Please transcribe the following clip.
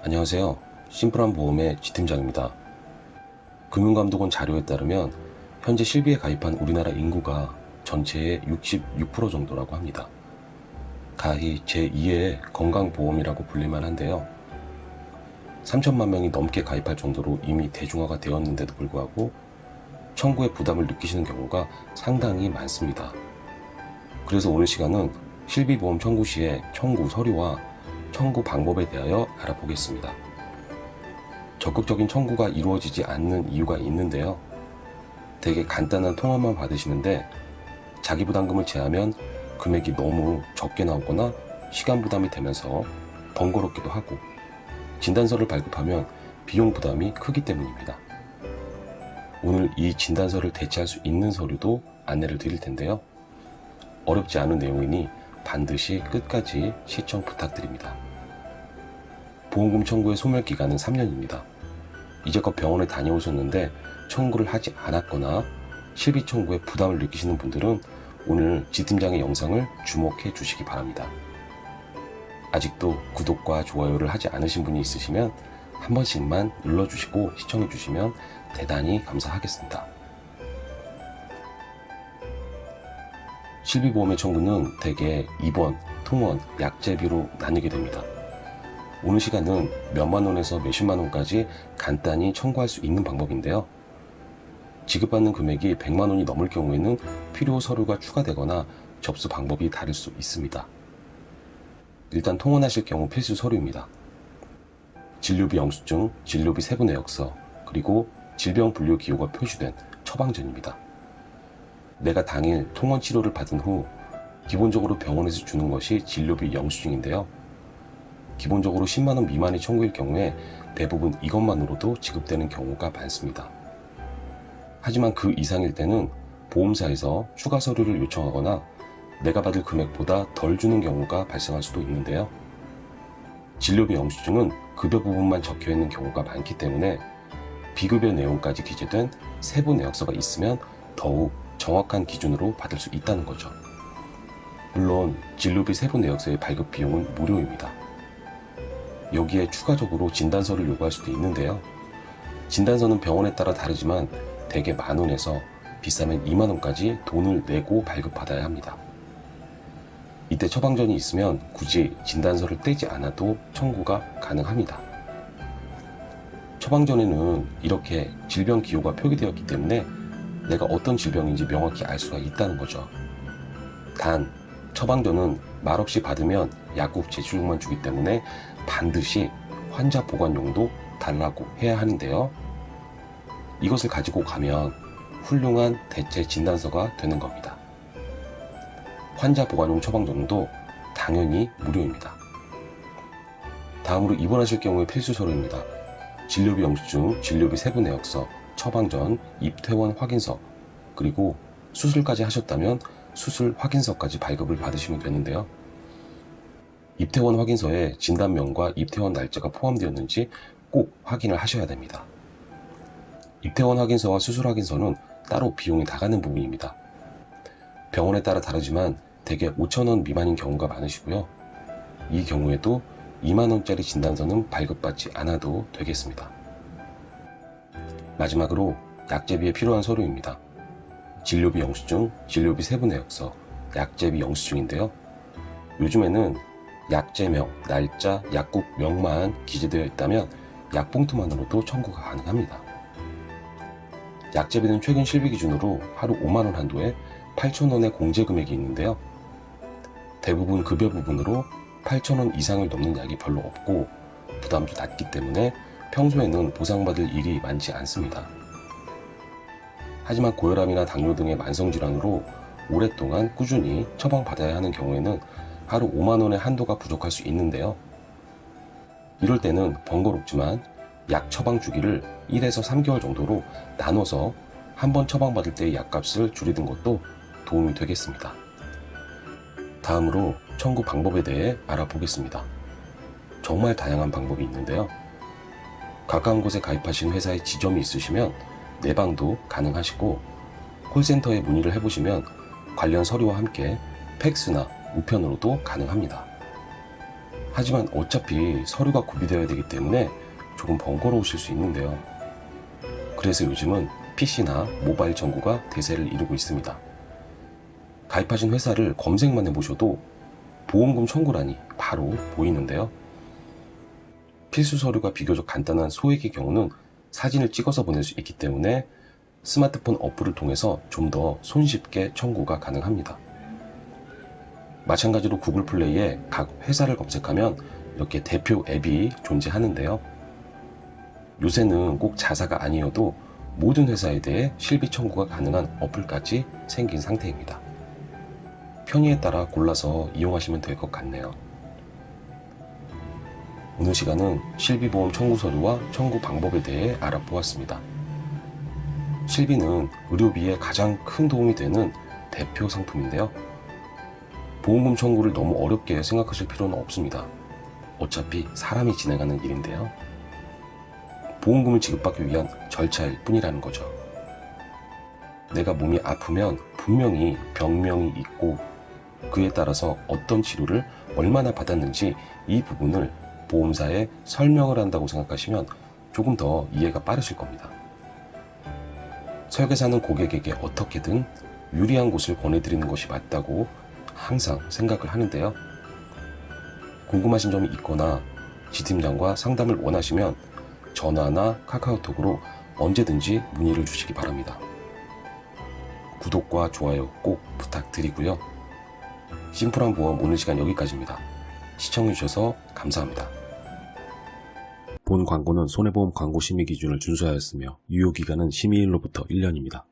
안녕하세요. 심플한 보험의 지팀장입니다. 금융감독원 자료에 따르면 현재 실비에 가입한 우리나라 인구가 전체의 66% 정도라고 합니다. 가히 제2의 건강보험이라고 불릴만 한데요. 3천만 명이 넘게 가입할 정도로 이미 대중화가 되었는데도 불구하고 청구의 부담을 느끼시는 경우가 상당히 많습니다. 그래서 오늘 시간은 실비보험 청구 시의 청구 서류와 청구 방법에 대하여 알아보겠습니다. 적극적인 청구가 이루어지지 않는 이유가 있는데요. 되게 간단한 통화만 받으시는데 자기 부담금을 제하면 금액이 너무 적게 나오거나 시간 부담이 되면서 번거롭기도 하고 진단서를 발급하면 비용 부담이 크기 때문입니다. 오늘 이 진단서를 대체할 수 있는 서류도 안내를 드릴 텐데요. 어렵지 않은 내용이니 반드시 끝까지 시청 부탁드립니다. 보험금 청구의 소멸기간은 3년입니다. 이제껏 병원에 다녀오셨는데 청구를 하지 않았거나 실비 청구에 부담을 느끼시는 분들은 오늘 지팀장의 영상을 주목해 주시기 바랍니다. 아직도 구독과 좋아요를 하지 않으신 분이 있으시면 한 번씩만 눌러주시고 시청해 주시면 대단히 감사하겠습니다. 실비보험의 청구는 대개 입원, 통원, 약제비로 나뉘게 됩니다. 오늘 시간은 몇만 원에서 몇십만 원까지 간단히 청구할 수 있는 방법인데요. 지급받는 금액이 100만 원이 넘을 경우에는 필요 서류가 추가되거나 접수 방법이 다를 수 있습니다. 일단 통원하실 경우 필수 서류입니다. 진료비 영수증, 진료비 세부 내역서, 그리고 질병분류기호가 표시된 처방전입니다. 내가 당일 통원 치료를 받은 후 기본적으로 병원에서 주는 것이 진료비 영수증인데요. 기본적으로 10만 원 미만의 청구일 경우에 대부분 이것만으로도 지급되는 경우가 많습니다. 하지만 그 이상일 때는 보험사에서 추가 서류를 요청하거나 내가 받을 금액보다 덜 주는 경우가 발생할 수도 있는데요. 진료비 영수증은 급여 부분만 적혀 있는 경우가 많기 때문에 비급여 내용까지 기재된 세부 내역서가 있으면 더욱 정확한 기준으로 받을 수 있다는 거죠. 물론 진료비 세부 내역서의 발급 비용은 무료입니다. 여기에 추가적으로 진단서를 요구할 수도 있는데요. 진단서는 병원에 따라 다르지만 대개 만 원에서 비싸면 2만 원까지 돈을 내고 발급받아야 합니다. 이때 처방전이 있으면 굳이 진단서를 떼지 않아도 청구가 가능합니다. 처방전에는 이렇게 질병 기호가 표기되었기 때문에 내가 어떤 질병인지 명확히 알 수가 있다는 거죠. 단, 처방전은 말없이 받으면 약국 제출료만 주기 때문에 반드시 환자 보관용도 달라고 해야 하는데요. 이것을 가지고 가면 훌륭한 대체 진단서가 되는 겁니다. 환자 보관용 처방전도 당연히 무료입니다. 다음으로 입원하실 경우의 필수 서류입니다. 진료비 영수증, 진료비 세부 내역서, 처방전, 입퇴원 확인서, 그리고 수술까지 하셨다면 수술 확인서까지 발급을 받으시면 되는데요. 입퇴원 확인서에 진단명과 입퇴원 날짜가 포함되었는지 꼭 확인을 하셔야 됩니다. 입퇴원 확인서와 수술 확인서는 따로 비용이 나가는 부분입니다. 병원에 따라 다르지만 대개 5,000원 미만인 경우가 많으시고요. 이 경우에도 2만 원짜리 진단서는 발급받지 않아도 되겠습니다. 마지막으로 약제비에 필요한 서류입니다. 진료비 영수증, 진료비 세부 내역서, 약제비 영수증인데요. 요즘에는 약제명, 날짜, 약국명만 기재되어 있다면 약봉투만으로도 청구가 가능합니다. 약제비는 최근 실비 기준으로 하루 5만 원 한도에 8,000원의 공제 금액이 있는데요. 대부분 급여 부분으로 8,000원 이상을 넘는 약이 별로 없고 부담도 낮기 때문에 평소에는 보상받을 일이 많지 않습니다. 하지만 고혈압이나 당뇨 등의 만성질환으로 오랫동안 꾸준히 처방받아야 하는 경우에는 하루 5만 원의 한도가 부족할 수 있는데요. 이럴 때는 번거롭지만 약 처방 주기를 1에서 3개월 정도로 나눠서 한 번 처방받을 때의 약값을 줄이는 것도 도움이 되겠습니다. 다음으로 청구 방법에 대해 알아보겠습니다. 정말 다양한 방법이 있는데요. 가까운 곳에 가입하신 회사의 지점이 있으시면 내방도 가능하시고 콜센터에 문의를 해보시면 관련 서류와 함께 팩스나 우편으로도 가능합니다. 하지만 어차피 서류가 구비되어야 되기 때문에 조금 번거로우실 수 있는데요. 그래서 요즘은 PC나 모바일 청구가 대세를 이루고 있습니다. 가입하신 회사를 검색만 해보셔도 보험금 청구란이 바로 보이는데요. 필수 서류가 비교적 간단한 소액의 경우는 사진을 찍어서 보낼 수 있기 때문에 스마트폰 어플을 통해서 좀 더 손쉽게 청구가 가능합니다. 마찬가지로 구글 플레이에 각 회사를 검색하면 이렇게 대표 앱이 존재하는데요. 요새는 꼭 자사가 아니어도 모든 회사에 대해 실비 청구가 가능한 어플까지 생긴 상태입니다. 편의에 따라 골라서 이용하시면 될 것 같네요. 오늘 시간은 실비보험 청구 서류와 청구 방법에 대해 알아보았습니다. 실비는 의료비에 가장 큰 도움이 되는 대표 상품인데요. 보험금 청구를 너무 어렵게 생각하실 필요는 없습니다. 어차피 사람이 진행하는 일인데요. 보험금을 지급받기 위한 절차일 뿐이라는 거죠. 내가 몸이 아프면 분명히 병명이 있고 그에 따라서 어떤 치료를 얼마나 받았는지 이 부분을 보험사에 설명을 한다고 생각하시면 조금 더 이해가 빠르실 겁니다. 설계사는 고객에게 어떻게든 유리한 곳을 권해드리는 것이 맞다고 항상 생각을 하는데요. 궁금하신 점이 있거나 지팀장과 상담을 원하시면 전화나 카카오톡으로 언제든지 문의를 주시기 바랍니다. 구독과 좋아요 꼭 부탁드리고요. 심플한 보험 오늘 시간 여기까지입니다. 시청해주셔서 감사합니다. 본 광고는 손해보험 광고 심의 기준을 준수하였으며 유효기간은 심의일로부터 1년입니다.